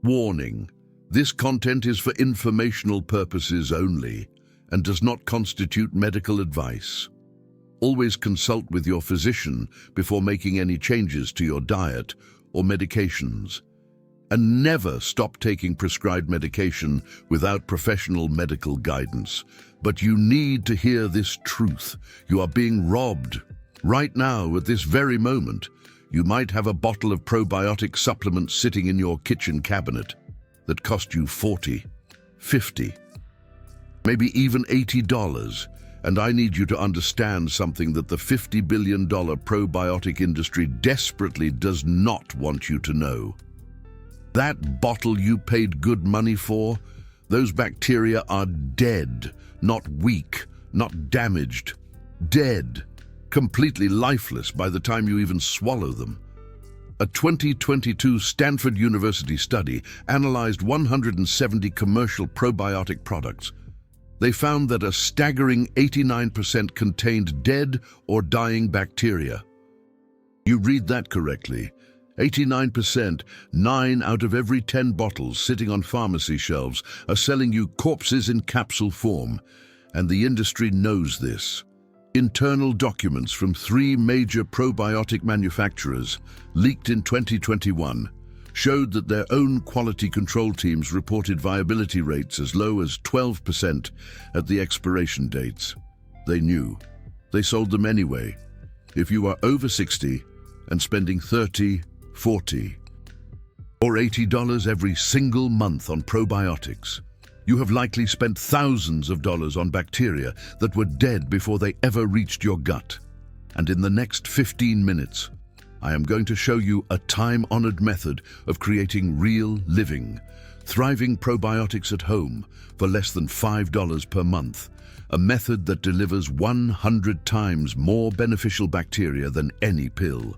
Warning: this content is for informational purposes only and does not constitute medical advice. Always consult with your physician before making any changes to your diet or medications. And never stop taking prescribed medication without professional medical guidance. But you need to hear this truth. You are being robbed. Right now, at this very moment, you might have a bottle of probiotic supplements sitting in your kitchen cabinet that cost you $40, $50, maybe even $80. And I need you to understand something that the $50 billion probiotic industry desperately does not want you to know. That bottle you paid good money for, those bacteria are dead, not weak, not damaged. Dead, completely lifeless by the time you even swallow them. A 2022 Stanford University study analyzed 170 commercial probiotic products. They found that a staggering 89% contained dead or dying bacteria. You read that correctly. 89%, 9 out of every 10 bottles sitting on pharmacy shelves are selling you corpses in capsule form, and the industry knows this. Internal documents from 3 major probiotic manufacturers, leaked in 2021, showed that their own quality control teams reported viability rates as low as 12% at the expiration dates. They knew. They sold them anyway. If you are over 60 and spending $30, $40, or $80 every single month on probiotics, you have likely spent thousands of dollars on bacteria that were dead before they ever reached your gut. And in the next 15 minutes, I am going to show you a time-honored method of creating real, living, thriving probiotics at home for less than $5 per month. A method that delivers 100 times more beneficial bacteria than any pill.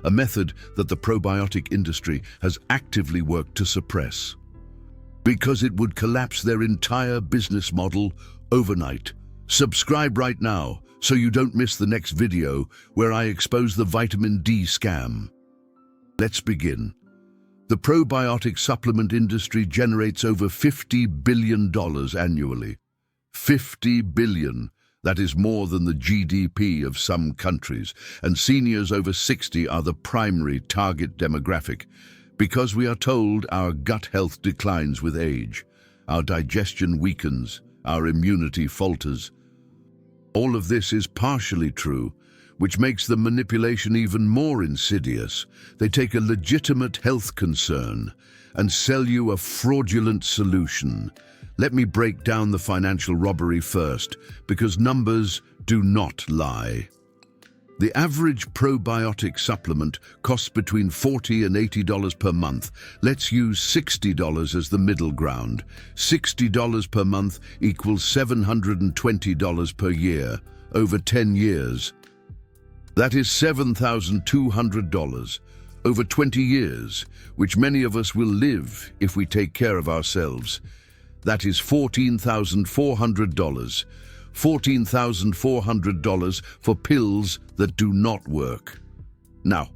A method that the probiotic industry has actively worked to suppress, because it would collapse their entire business model overnight. Subscribe right now so you don't miss the next video where I expose the vitamin D scam. Let's begin. The probiotic supplement industry generates over $50 billion annually. $50 billion. That is more than the GDP of some countries, and seniors over 60 are the primary target demographic. Because we are told our gut health declines with age, our digestion weakens, our immunity falters. All of this is partially true, which makes the manipulation even more insidious. They take a legitimate health concern and sell you a fraudulent solution. Let me break down the financial robbery first, because numbers do not lie. The average probiotic supplement costs between $40 and $80 per month. Let's use $60 as the middle ground. $60 per month equals $720 per year, over 10 years. That is $7,200 over 20 years, which many of us will live if we take care of ourselves. That is $14,400. $14,400 for pills that do not work. Now,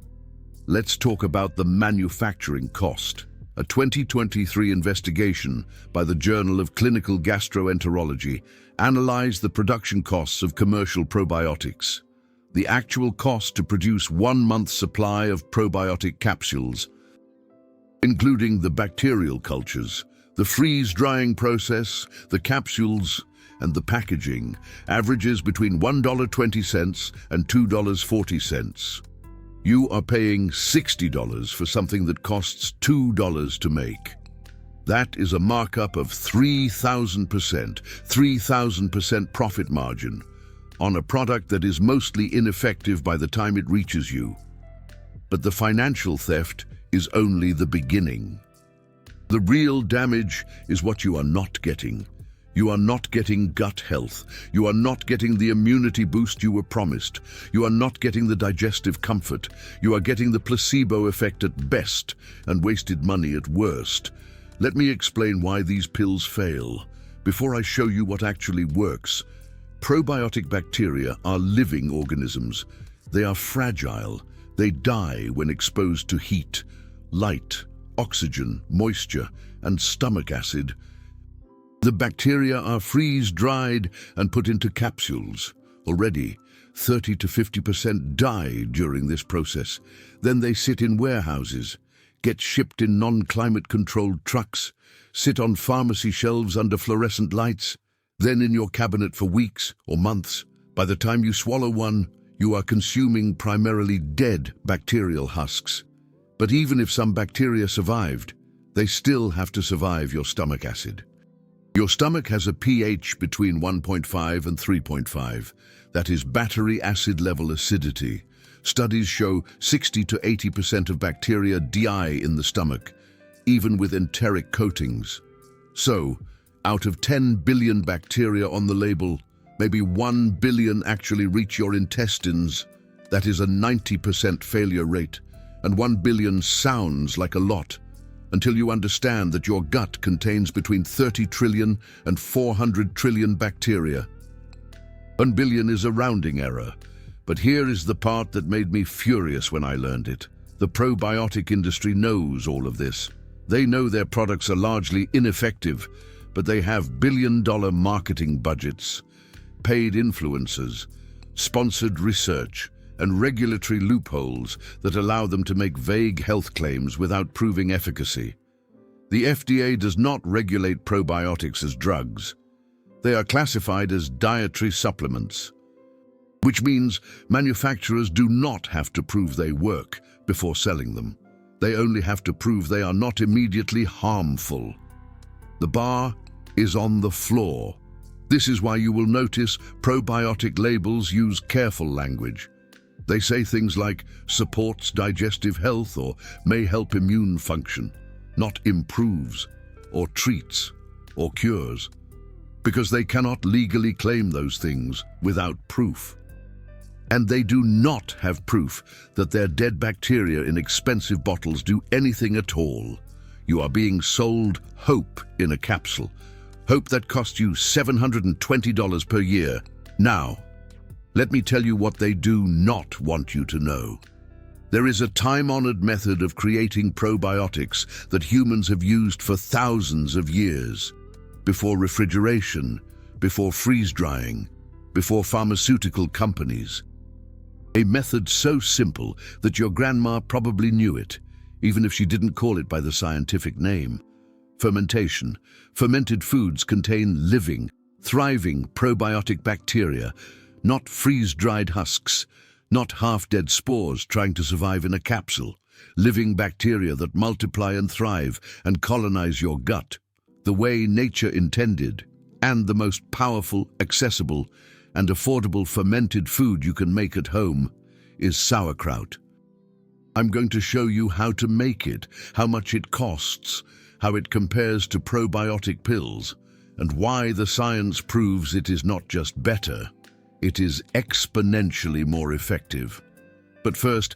let's talk about the manufacturing cost. A 2023 investigation by the Journal of Clinical Gastroenterology analyzed the production costs of commercial probiotics. The actual cost to produce 1 month's supply of probiotic capsules, including the bacterial cultures, the freeze-drying process, the capsules, and the packaging, averages between $1.20 and $2.40. You are paying $60 for something that costs $2 to make. That is a markup of 3,000% profit margin on a product that is mostly ineffective by the time it reaches you. But the financial theft is only the beginning. The real damage is what you are not getting. You are not getting gut health. You are not getting the immunity boost you were promised. You are not getting the digestive comfort. You are getting the placebo effect at best and wasted money at worst. Let me explain why these pills fail. Before I show you what actually works, probiotic bacteria are living organisms. They are fragile. They die when exposed to heat, light, oxygen, moisture, and stomach acid. The bacteria are freeze-dried and put into capsules. Already, 30 to 50% die during this process. Then they sit in warehouses, get shipped in non-climate-controlled trucks, sit on pharmacy shelves under fluorescent lights, then in your cabinet for weeks or months. By the time you swallow one, you are consuming primarily dead bacterial husks. But even if some bacteria survived, they still have to survive your stomach acid. Your stomach has a pH between 1.5 and 3.5. That is battery acid level acidity. Studies show 60 to 80% of bacteria die in the stomach, even with enteric coatings. So, out of 10 billion bacteria on the label, maybe 1 billion actually reach your intestines. That is a 90% failure rate, and 1 billion sounds like a lot, until you understand that your gut contains between 30 trillion and 400 trillion bacteria. 1 billion is a rounding error, but here is the part that made me furious when I learned it. The probiotic industry knows all of this. They know their products are largely ineffective, but they have billion-dollar marketing budgets, paid influencers, sponsored research, and regulatory loopholes that allow them to make vague health claims without proving efficacy. The FDA does not regulate probiotics as drugs. They are classified as dietary supplements, which means manufacturers do not have to prove they work before selling them. They only have to prove they are not immediately harmful. The bar is on the floor. This is why you will notice probiotic labels use careful language. They say things like supports digestive health or may help immune function, not improves or treats or cures, because they cannot legally claim those things without proof. And they do not have proof that their dead bacteria in expensive bottles do anything at all. You are being sold hope in a capsule, hope that costs you $720 per year. Now, let me tell you what they do not want you to know. There is a time-honored method of creating probiotics that humans have used for thousands of years. Before refrigeration, before freeze-drying, before pharmaceutical companies. A method so simple that your grandma probably knew it, even if she didn't call it by the scientific name. Fermentation. Fermented foods contain living, thriving probiotic bacteria, not freeze-dried husks, not half-dead spores trying to survive in a capsule. Living bacteria that multiply and thrive and colonize your gut, the way nature intended, and the most powerful, accessible, and affordable fermented food you can make at home is sauerkraut. I'm going to show you how to make it, how much it costs, how it compares to probiotic pills, and why the science proves it is not just better, it is exponentially more effective. But first,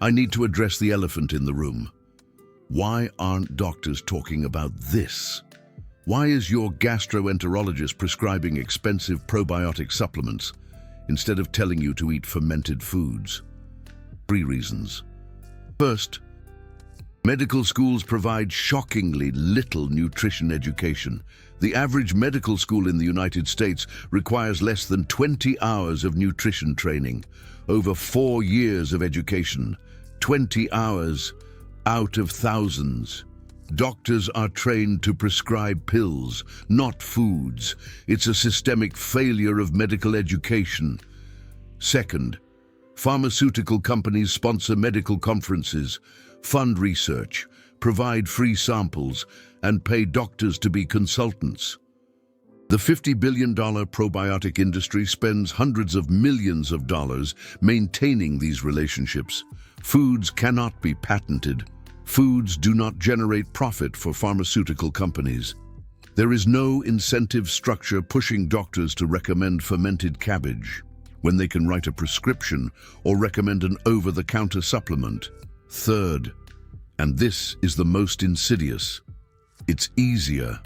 I need to address the elephant in the room. Why aren't doctors talking about this? Why is your gastroenterologist prescribing expensive probiotic supplements instead of telling you to eat fermented foods? 3 reasons. First, medical schools provide shockingly little nutrition education. The average medical school in the United States requires less than 20 hours of nutrition training, over 4 years of education, 20 hours out of thousands. Doctors are trained to prescribe pills, not foods. It's a systemic failure of medical education. Second, pharmaceutical companies sponsor medical conferences, fund research, provide free samples, and pay doctors to be consultants. The $50 billion probiotic industry spends hundreds of millions of dollars maintaining these relationships. Foods cannot be patented. Foods do not generate profit for pharmaceutical companies. There is no incentive structure pushing doctors to recommend fermented cabbage when they can write a prescription or recommend an over-the-counter supplement. Third, and this is the most insidious, it's easier.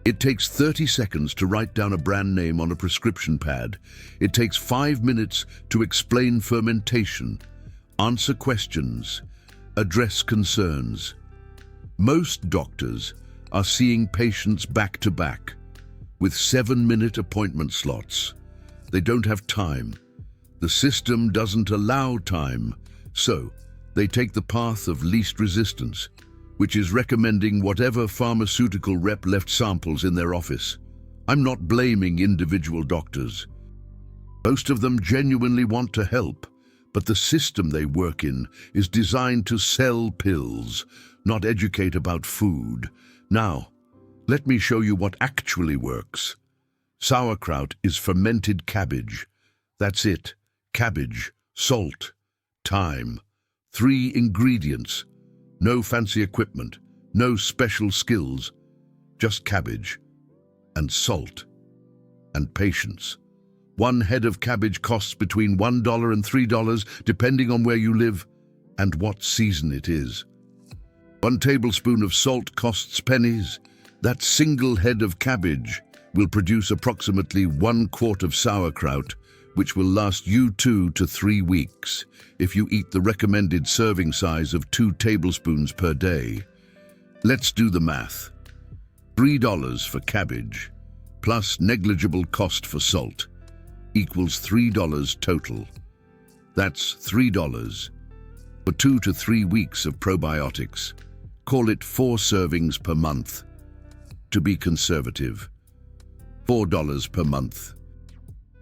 It takes 30 seconds to write down a brand name on a prescription pad. It takes 5 minutes to explain fermentation, answer questions, address concerns. Most doctors are seeing patients back to back with 7-minute appointment slots. They don't have time. The system doesn't allow time, so they take the path of least resistance, which is recommending whatever pharmaceutical rep left samples in their office. I'm not blaming individual doctors. Most of them genuinely want to help, but the system they work in is designed to sell pills, not educate about food. Now, let me show you what actually works. Sauerkraut is fermented cabbage. That's it. Cabbage, salt, thyme. 3 ingredients. No fancy equipment, no special skills. Just cabbage and salt and patience. 1 head of cabbage costs between $1 and $3, depending on where you live and what season it is. 1 tablespoon of salt costs pennies. That single head of cabbage will produce approximately 1 quart of sauerkraut, which will last you 2 to 3 weeks if you eat the recommended serving size of 2 tablespoons per day. Let's do the math. $3 for cabbage, plus negligible cost for salt, equals $3 total. That's $3 for 2 to 3 weeks of probiotics. Call it 4 servings per month. To be conservative, $4 per month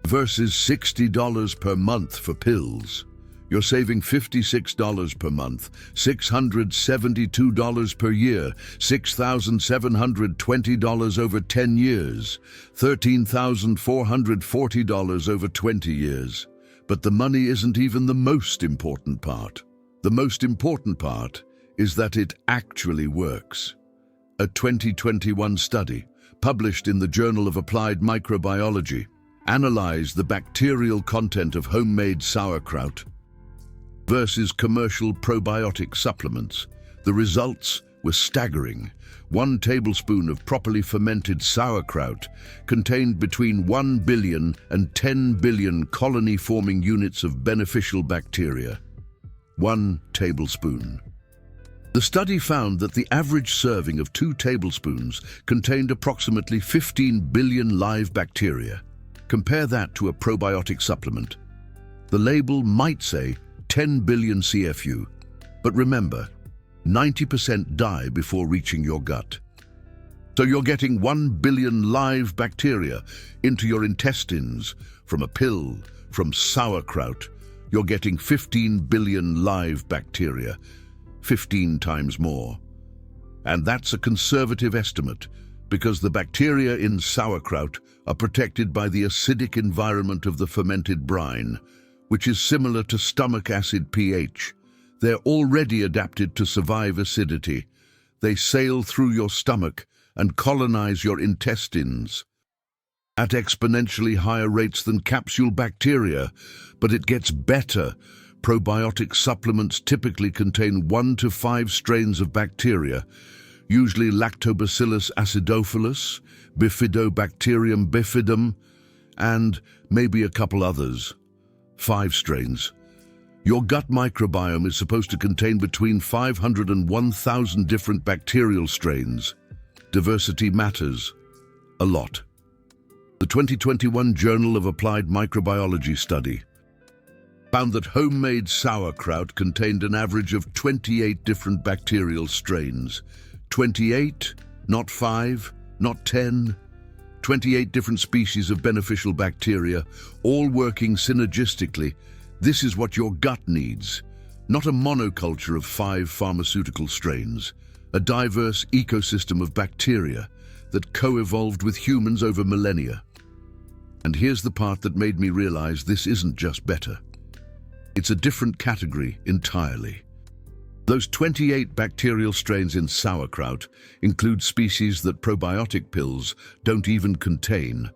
versus $60 per month for pills. You're saving $56 per month, $672 per year, $6,720 over 10 years, $13,440 over 20 years. But the money isn't even the most important part. The most important part is that it actually works. A 2021 study, published in the Journal of Applied Microbiology, analyzed the bacterial content of homemade sauerkraut versus commercial probiotic supplements. The results were staggering. 1 tablespoon of properly fermented sauerkraut contained between 1 billion and 10 billion colony-forming units of beneficial bacteria. 1 tablespoon. The study found that the average serving of 2 tablespoons contained approximately 15 billion live bacteria. Compare that to a probiotic supplement. The label might say 10 billion CFU, but remember, 90% die before reaching your gut. So you're getting 1 billion live bacteria into your intestines from a pill, from sauerkraut. You're getting 15 billion live bacteria, 15 times more. And that's a conservative estimate, because the bacteria in sauerkraut are protected by the acidic environment of the fermented brine, which is similar to stomach acid pH. They're already adapted to survive acidity. They sail through your stomach and colonize your intestines at exponentially higher rates than capsule bacteria. But it gets better. Probiotic supplements typically contain 1 to 5 strains of bacteria, usually Lactobacillus acidophilus, Bifidobacterium bifidum, and maybe a couple others. 5 strains. Your gut microbiome is supposed to contain between 500 and 1,000 different bacterial strains. Diversity matters a lot. The 2021 Journal of Applied Microbiology study found that homemade sauerkraut contained an average of 28 different bacterial strains. 28, not 5, not 10. 28 different species of beneficial bacteria, all working synergistically. This is what your gut needs, not a monoculture of 5 pharmaceutical strains, a diverse ecosystem of bacteria that co-evolved with humans over millennia. And here's the part that made me realize this isn't just better. It's a different category entirely. Those 28 bacterial strains in sauerkraut include species that probiotic pills don't even contain: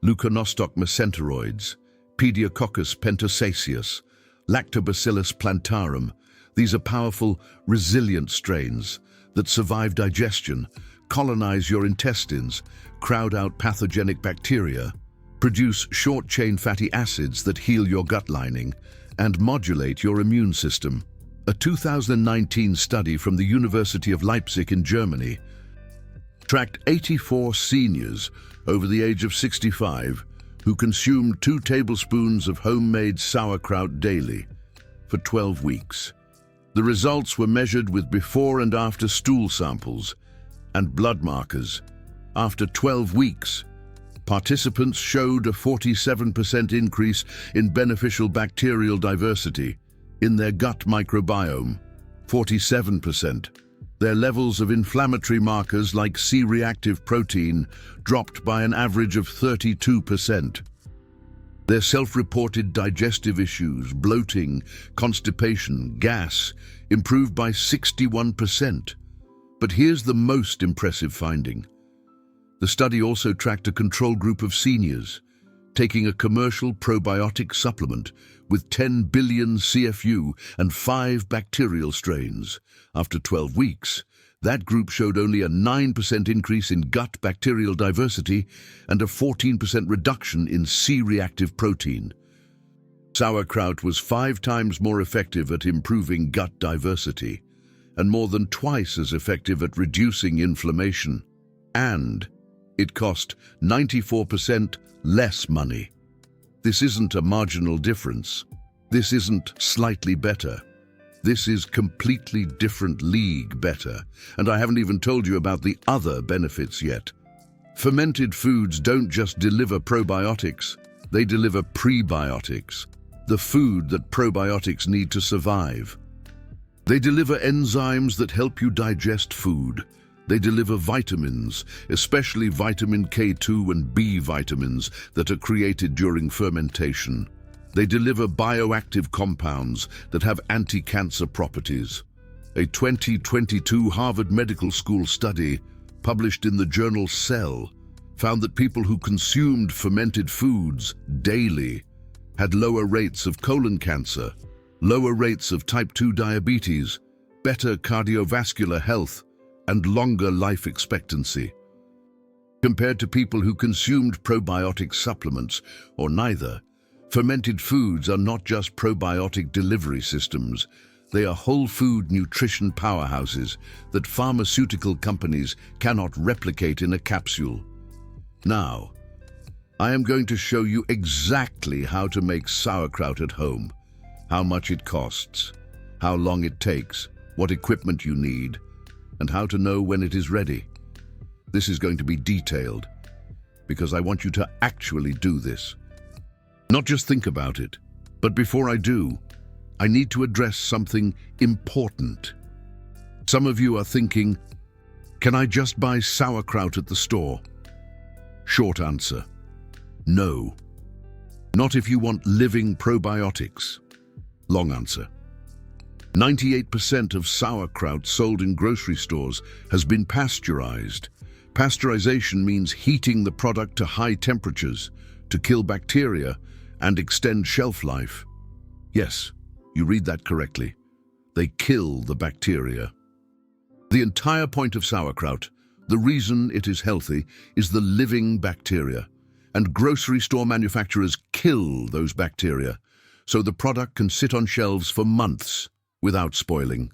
Leuconostoc mesenteroids, Pediococcus pentasaceus, Lactobacillus plantarum. These are powerful, resilient strains that survive digestion, colonize your intestines, crowd out pathogenic bacteria, produce short-chain fatty acids that heal your gut lining, and modulate your immune system. A 2019 study from the University of Leipzig in Germany tracked 84 seniors over the age of 65 who consumed 2 tablespoons of homemade sauerkraut daily for 12 weeks. The results were measured with before and after stool samples and blood markers. After 12 weeks, participants showed a 47% increase in beneficial bacterial diversity in their gut microbiome, 47%. Their levels of inflammatory markers like C-reactive protein dropped by an average of 32%. Their self-reported digestive issues, bloating, constipation, gas, improved by 61%. But here's the most impressive finding. The study also tracked a control group of seniors, taking a commercial probiotic supplement with 10 billion CFU and 5 bacterial strains. After 12 weeks, that group showed only a 9% increase in gut bacterial diversity and a 14% reduction in C-reactive protein. Sauerkraut was 5 times more effective at improving gut diversity and more than twice as effective at reducing inflammation. And it cost 94% less money. This isn't a marginal difference. This isn't slightly better. This is completely different league better. And I haven't even told you about the other benefits yet. Fermented foods don't just deliver probiotics, they deliver prebiotics, the food that probiotics need to survive. They deliver enzymes that help you digest food. They deliver vitamins, especially vitamin K2 and B vitamins that are created during fermentation. They deliver bioactive compounds that have anti-cancer properties. A 2022 Harvard Medical School study, published in the journal Cell, found that people who consumed fermented foods daily had lower rates of colon cancer, lower rates of type 2 diabetes, better cardiovascular health, and longer life expectancy. Compared to people who consumed probiotic supplements, or neither, fermented foods are not just probiotic delivery systems, they are whole food nutrition powerhouses that pharmaceutical companies cannot replicate in a capsule. Now, I am going to show you exactly how to make sauerkraut at home, how much it costs, how long it takes, what equipment you need, and how to know when it is ready. This is going to be detailed, because I want you to actually do this. Not just think about it, but before I do, I need to address something important. Some of you are thinking, can I just buy sauerkraut at the store? Short answer, no. Not if you want living probiotics. Long answer, 98% of sauerkraut sold in grocery stores has been pasteurized. Pasteurization means heating the product to high temperatures to kill bacteria and extend shelf life. Yes, you read that correctly. They kill the bacteria. The entire point of sauerkraut, the reason it is healthy, is the living bacteria. And grocery store manufacturers kill those bacteria, so the product can sit on shelves for months without spoiling.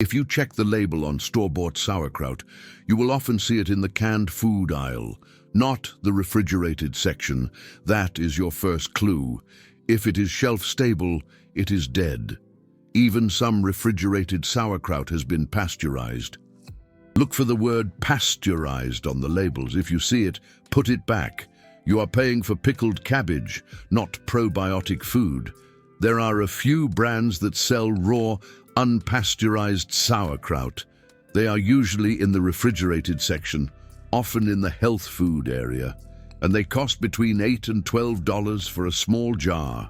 If you check the label on store-bought sauerkraut, you will often see it in the canned food aisle, not the refrigerated section. That is your first clue. If it is shelf-stable, it is dead. Even some refrigerated sauerkraut has been pasteurized. Look for the word pasteurized on the labels. If you see it, put it back. You are paying for pickled cabbage, not probiotic food. There are a few brands that sell raw, unpasteurized sauerkraut. They are usually in the refrigerated section, often in the health food area, and they cost between $8 and $12 for a small jar.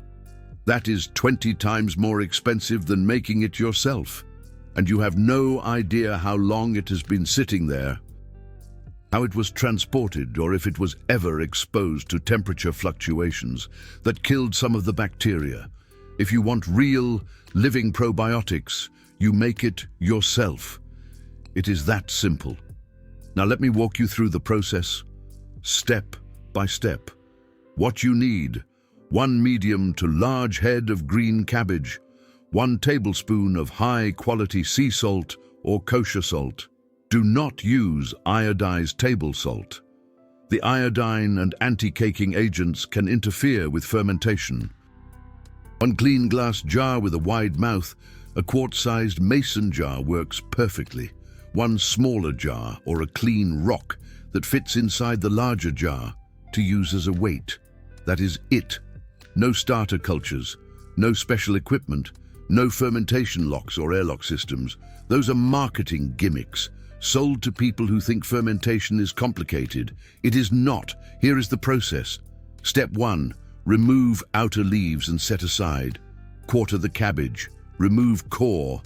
That is 20 times more expensive than making it yourself, and you have no idea how long it has been sitting there, how it was transported, or if it was ever exposed to temperature fluctuations that killed some of the bacteria. If you want real, living probiotics, you make it yourself. It is that simple. Now let me walk you through the process, step by step. What you need: 1 medium to large head of green cabbage, 1 tablespoon of high-quality sea salt or kosher salt. Do not use iodized table salt. The iodine and anti-caking agents can interfere with fermentation. 1 clean glass jar with a wide mouth, a quart-sized mason jar works perfectly. 1 smaller jar or a clean rock that fits inside the larger jar to use as a weight. That is it. No starter cultures, no special equipment, no fermentation locks or airlock systems. Those are marketing gimmicks, sold to people who think fermentation is complicated. It is not. Here is the process. Step 1. Remove outer leaves and set aside. Quarter the cabbage. Remove core.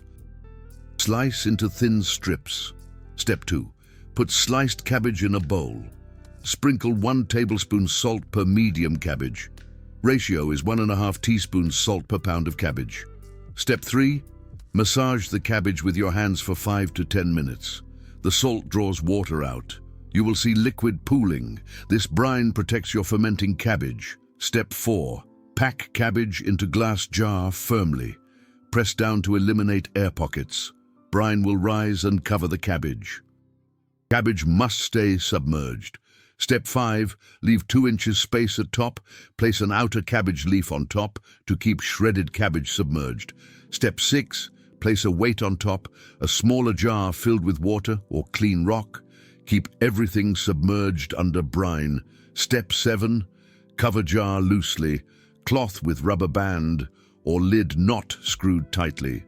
Slice into thin strips. Step 2. Put sliced cabbage in a bowl. Sprinkle 1 tablespoon salt per medium cabbage. Ratio is 1.5 teaspoons salt per pound of cabbage. Step 3. Massage the cabbage with your hands for 5 to 10 minutes. The salt draws water out. You will see liquid pooling. This brine protects your fermenting cabbage. Step 4. Pack cabbage into glass jar firmly. Press down to eliminate air pockets. Brine will rise and cover the cabbage. Cabbage must stay submerged. Step 5. Leave 2 inches space at top. Place an outer cabbage leaf on top to keep shredded cabbage submerged. Step 6. Place a weight on top, a smaller jar filled with water or clean rock. Keep everything submerged under brine. Step 7. Cover jar loosely, cloth with rubber band or lid not screwed tightly.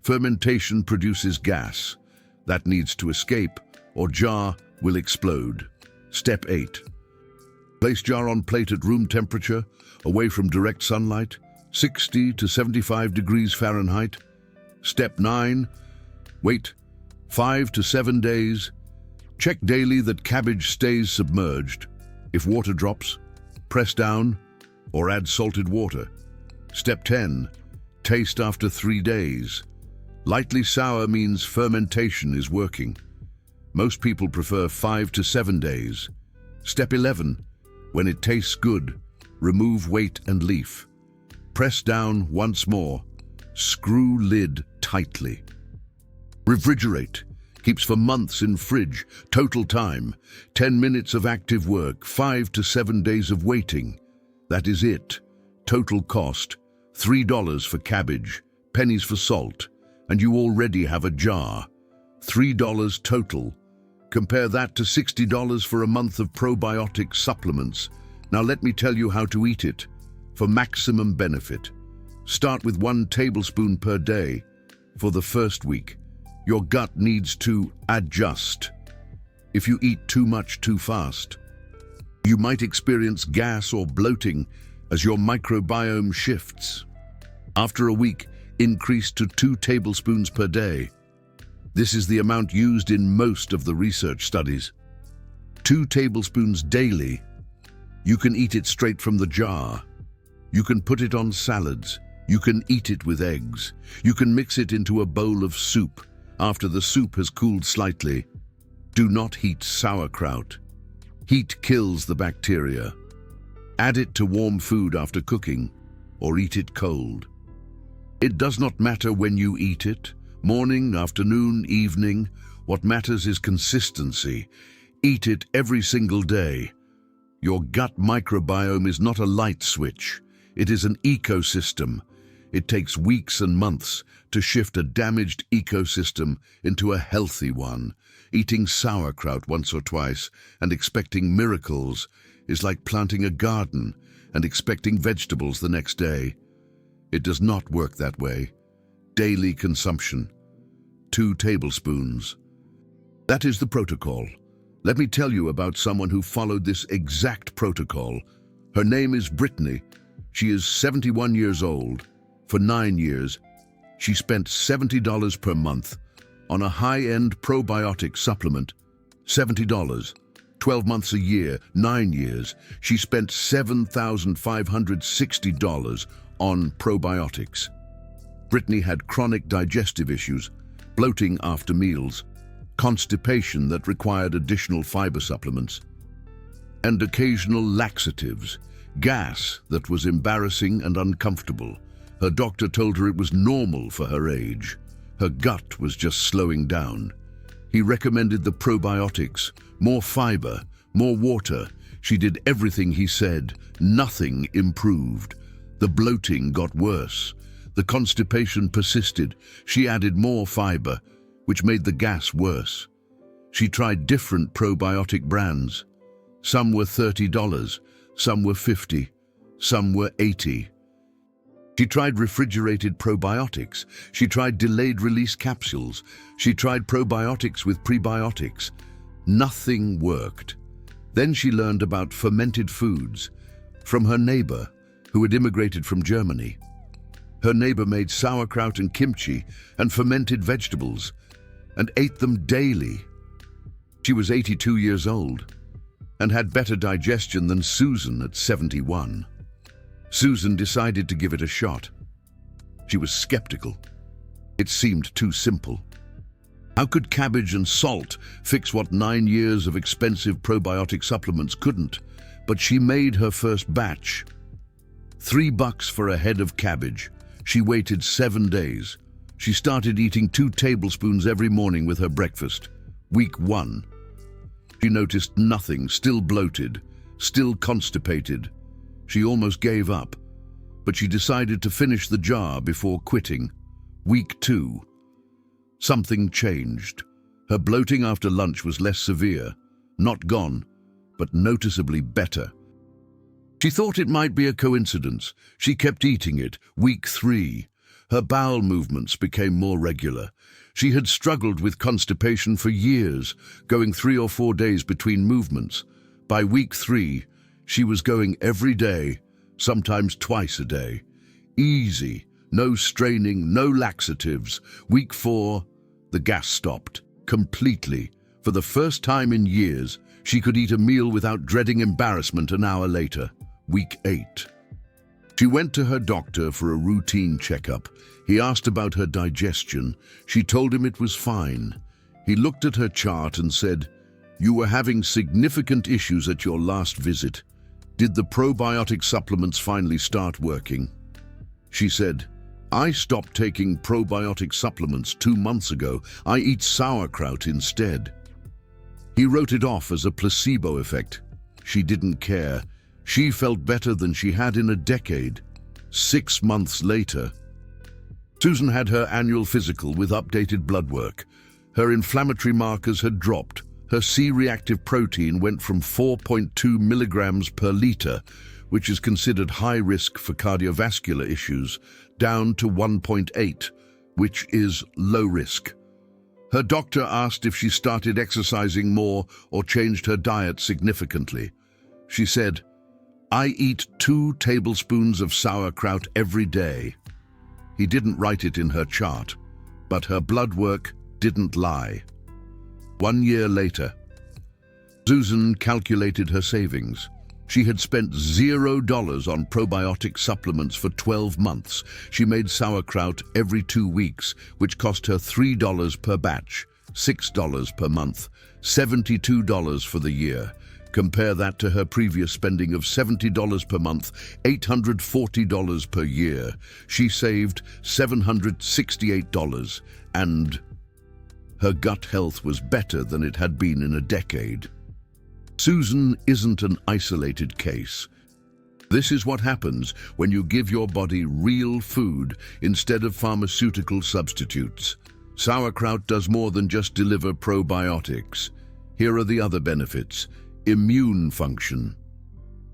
Fermentation produces gas. That needs to escape or jar will explode. Step 8. Place jar on plate at room temperature, away from direct sunlight, 60 to 75 degrees Fahrenheit. Step 9. Wait 5 to 7 days. Check daily that cabbage stays submerged. If water drops, press down or add salted water. Step 10. Taste after 3 days. Lightly sour means fermentation is working. Most people prefer 5 to 7 days. Step 11. When it tastes good, remove weight and leaf. Press down once more. Screw lid tightly. Refrigerate. Keeps for months in fridge. Total time, 10 minutes of active work, 5 to 7 days of waiting. That is it. Total cost, $3 for cabbage, pennies for salt, and you already have a jar. $3 total. Compare that to $60 for a month of probiotic supplements. Now let me tell you how to eat it for maximum benefit. Start with 1 tablespoon per day. For the first week, your gut needs to adjust. If you eat too much too fast, you might experience gas or bloating as your microbiome shifts. After a week, increase to 2 tablespoons per day. This is the amount used in most of the research studies. 2 tablespoons daily. You can eat it straight from the jar. You can put it on salads. You can eat it with eggs. You can mix it into a bowl of soup after the soup has cooled slightly. Do not heat sauerkraut. Heat kills the bacteria. Add it to warm food after cooking or eat it cold. It does not matter when you eat it, morning, afternoon, evening. What matters is consistency. Eat it every single day. Your gut microbiome is not a light switch. It is an ecosystem. It takes weeks and months to shift a damaged ecosystem into a healthy one. Eating sauerkraut once or twice and expecting miracles is like planting a garden and expecting vegetables the next day. It does not work that way. Daily consumption, 2 tablespoons. That is the protocol. Let me tell you about someone who followed this exact protocol. Her name is Brittany. She is 71 years old. For 9 years, she spent $70 per month on a high-end probiotic supplement. $70. 12 months a year, 9 years, she spent $7,560 on probiotics. Brittany had chronic digestive issues, bloating after meals, constipation that required additional fiber supplements, and occasional laxatives, gas that was embarrassing and uncomfortable. Her doctor told her it was normal for her age. Her gut was just slowing down. He recommended the probiotics, more fiber, more water. She did everything he said. Nothing improved. The bloating got worse. The constipation persisted. She added more fiber, which made the gas worse. She tried different probiotic brands. Some were $30, some were $50, some were $80. She tried refrigerated probiotics. She tried delayed release capsules. She tried probiotics with prebiotics. Nothing worked. Then she learned about fermented foods from her neighbor, who had immigrated from Germany. Her neighbor made sauerkraut and kimchi and fermented vegetables and ate them daily. She was 82 years old and had better digestion than Susan at 71. Susan decided to give it a shot. She was skeptical. It seemed too simple. How could cabbage and salt fix what 9 years of expensive probiotic supplements couldn't? But she made her first batch. $3 for a head of cabbage. She waited 7 days. She started eating 2 tablespoons every morning with her breakfast. Week 1. She noticed nothing, still bloated, still constipated. She almost gave up, but she decided to finish the jar before quitting. Week 2. Something changed. Her bloating after lunch was less severe, not gone, but noticeably better. She thought it might be a coincidence. She kept eating it. Week 3. Her bowel movements became more regular. She had struggled with constipation for years, going 3 or 4 days between movements. By week 3, she was going every day, sometimes twice a day. Easy, no straining, no laxatives. Week 4, the gas stopped, completely. For the first time in years, she could eat a meal without dreading embarrassment an hour later. Week 8. She went to her doctor for a routine checkup. He asked about her digestion. She told him it was fine. He looked at her chart and said, "You were having significant issues at your last visit. Did the probiotic supplements finally start working?" She said, "I stopped taking probiotic supplements 2 months ago. I eat sauerkraut instead." He wrote it off as a placebo effect. She didn't care. She felt better than she had in a decade. 6 months later, Susan had her annual physical with updated blood work. Her inflammatory markers had dropped. Her C-reactive protein went from 4.2 milligrams per liter, which is considered high risk for cardiovascular issues, down to 1.8, which is low risk. Her doctor asked if she started exercising more or changed her diet significantly. She said, "I eat 2 tablespoons of sauerkraut every day." He didn't write it in her chart, but her blood work didn't lie. 1 year later, Susan calculated her savings. She had spent $0 on probiotic supplements for 12 months. She made sauerkraut every 2 weeks, which cost her $3 per batch, $6 per month, $72 for the year. Compare that to her previous spending of $70 per month, $840 per year. She saved $768, and her gut health was better than it had been in a decade. Susan isn't an isolated case. This is what happens when you give your body real food instead of pharmaceutical substitutes. Sauerkraut does more than just deliver probiotics. Here are the other benefits. Immune function.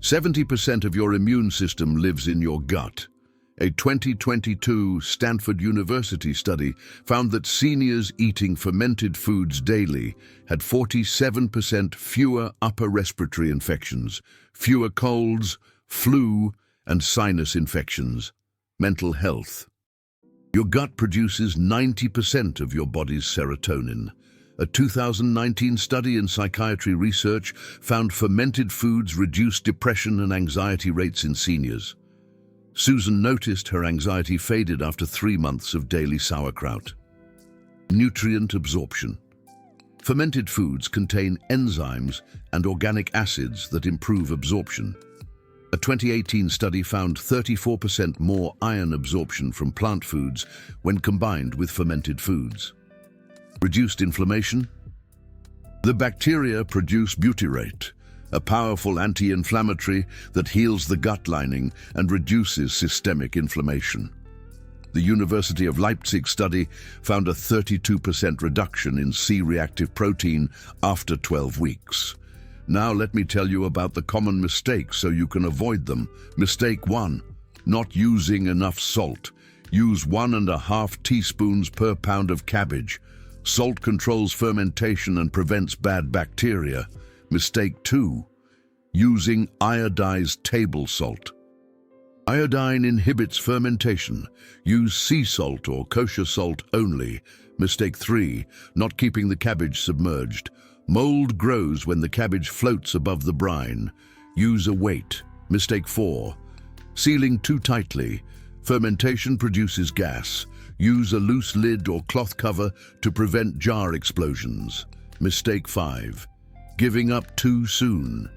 70% of your immune system lives in your gut. A 2022 Stanford University study found that seniors eating fermented foods daily had 47% fewer upper respiratory infections, fewer colds, flu, and sinus infections. Mental health. Your gut produces 90% of your body's serotonin. A 2019 study in psychiatry research found fermented foods reduced depression and anxiety rates in seniors. Susan noticed her anxiety faded after 3 months of daily sauerkraut. Nutrient absorption. Fermented foods contain enzymes and organic acids that improve absorption. A 2018 study found 34% more iron absorption from plant foods when combined with fermented foods. Reduced inflammation? The bacteria produce butyrate, a powerful anti-inflammatory that heals the gut lining and reduces systemic inflammation. The University of Leipzig study found a 32% reduction in C-reactive protein after 12 weeks. Now let me tell you about the common mistakes so you can avoid them. Mistake 1. Not using enough salt. Use 1.5 teaspoons per pound of cabbage. Salt controls fermentation and prevents bad bacteria. Mistake 2. Using iodized table salt. Iodine inhibits fermentation. Use sea salt or kosher salt only. Mistake 3. Not keeping the cabbage submerged. Mold grows when the cabbage floats above the brine. Use a weight. Mistake 4. Sealing too tightly. Fermentation produces gas. Use a loose lid or cloth cover to prevent jar explosions. Mistake 5. Giving up too soon.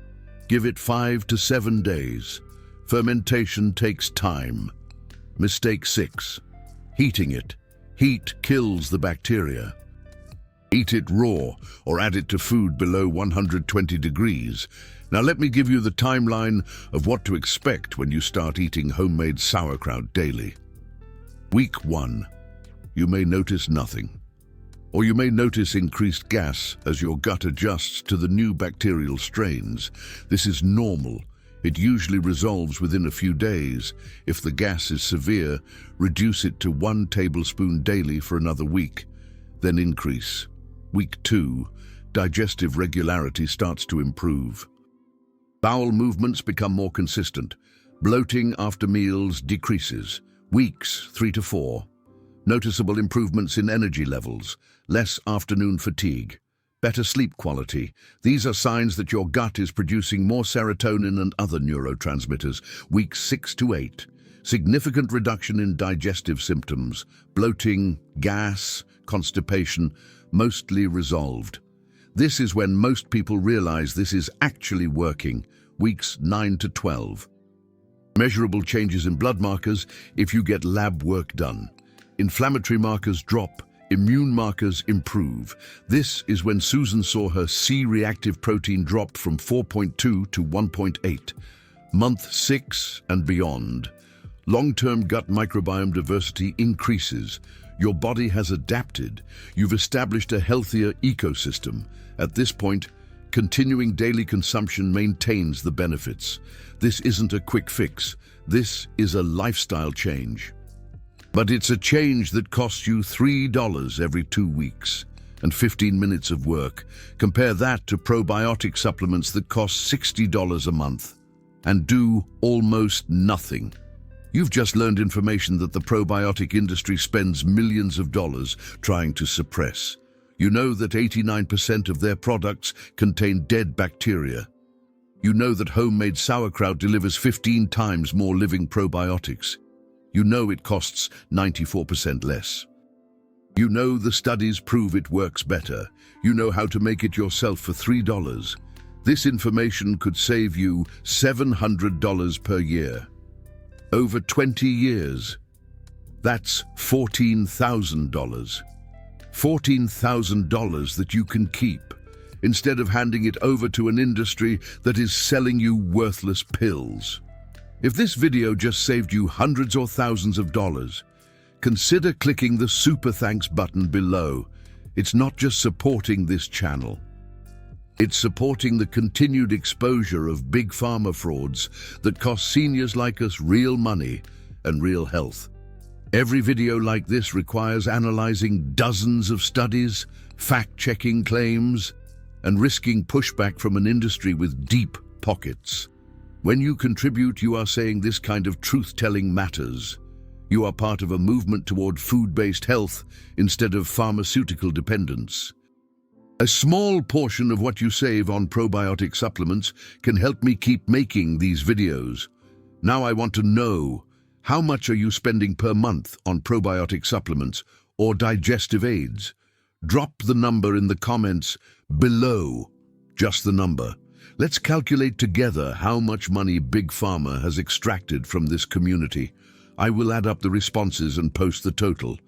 Give it 5 to 7 days. Fermentation takes time. Mistake 6. Heating it. Heat kills the bacteria. Eat it raw or add it to food below 120 degrees. Now let me give you the timeline of what to expect when you start eating homemade sauerkraut daily. Week 1. You may notice nothing. Or you may notice increased gas as your gut adjusts to the new bacterial strains. This is normal. It usually resolves within a few days. If the gas is severe, reduce it to 1 tablespoon daily for another week, then increase. Week 2, digestive regularity starts to improve. Bowel movements become more consistent. Bloating after meals decreases. Weeks 3 to 4. Noticeable improvements in energy levels, less afternoon fatigue, better sleep quality. These are signs that your gut is producing more serotonin and other neurotransmitters. Weeks 6 to 8. Significant reduction in digestive symptoms, bloating, gas, constipation, mostly resolved. This is when most people realize this is actually working. Weeks 9 to 12. Measurable changes in blood markers if you get lab work done. Inflammatory markers drop, immune markers improve. This is when Susan saw her C-reactive protein drop from 4.2 to 1.8. Month 6 and beyond. Long-term gut microbiome diversity increases. Your body has adapted. You've established a healthier ecosystem. At this point, continuing daily consumption maintains the benefits. This isn't a quick fix. This is a lifestyle change. But it's a change that costs you $3 every 2 weeks and 15 minutes of work. Compare that to probiotic supplements that cost $60 a month and do almost nothing. You've just learned information that the probiotic industry spends millions of dollars trying to suppress. You know that 89% of their products contain dead bacteria. You know that homemade sauerkraut delivers 15 times more living probiotics. You know it costs 94% less. You know the studies prove it works better. You know how to make it yourself for $3. This information could save you $700 per year. Over 20 years. That's $14,000. $14,000 that you can keep, instead of handing it over to an industry that is selling you worthless pills. If this video just saved you hundreds or thousands of dollars, consider clicking the Super Thanks button below. It's not just supporting this channel. It's supporting the continued exposure of big pharma frauds that cost seniors like us real money and real health. Every video like this requires analyzing dozens of studies, fact-checking claims, and risking pushback from an industry with deep pockets. When you contribute, you are saying this kind of truth-telling matters. You are part of a movement toward food-based health instead of pharmaceutical dependence. A small portion of what you save on probiotic supplements can help me keep making these videos. Now I want to know, how much are you spending per month on probiotic supplements or digestive aids? Drop the number in the comments below, just the number. Let's calculate together how much money Big Pharma has extracted from this community. I will add up the responses and post the total.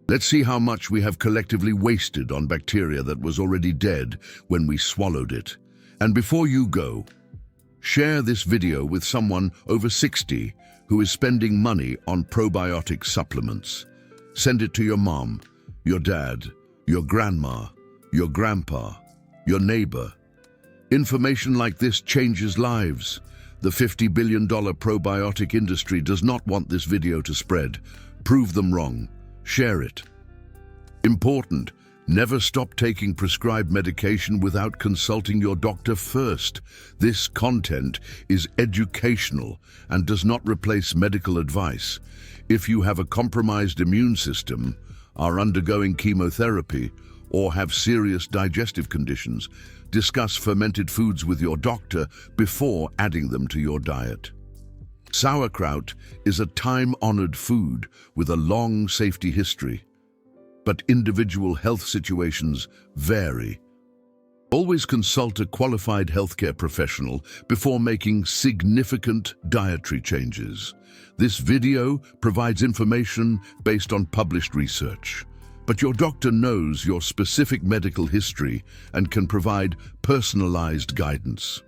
Let's see how much we have collectively wasted on bacteria that was already dead when we swallowed it. And before you go, share this video with someone over 60 who is spending money on probiotic supplements. Send it to your mom, your dad, your grandma, your grandpa, your neighbor. Information like this changes lives. The $50 billion probiotic industry does not want this video to spread. Prove them wrong. Share it. Important, never stop taking prescribed medication without consulting your doctor first. This content is educational and does not replace medical advice. If you have a compromised immune system, are undergoing chemotherapy, or have serious digestive conditions, discuss fermented foods with your doctor before adding them to your diet. Sauerkraut is a time-honored food with a long safety history, but individual health situations vary. Always consult a qualified healthcare professional before making significant dietary changes. This video provides information based on published research, but your doctor knows your specific medical history and can provide personalized guidance.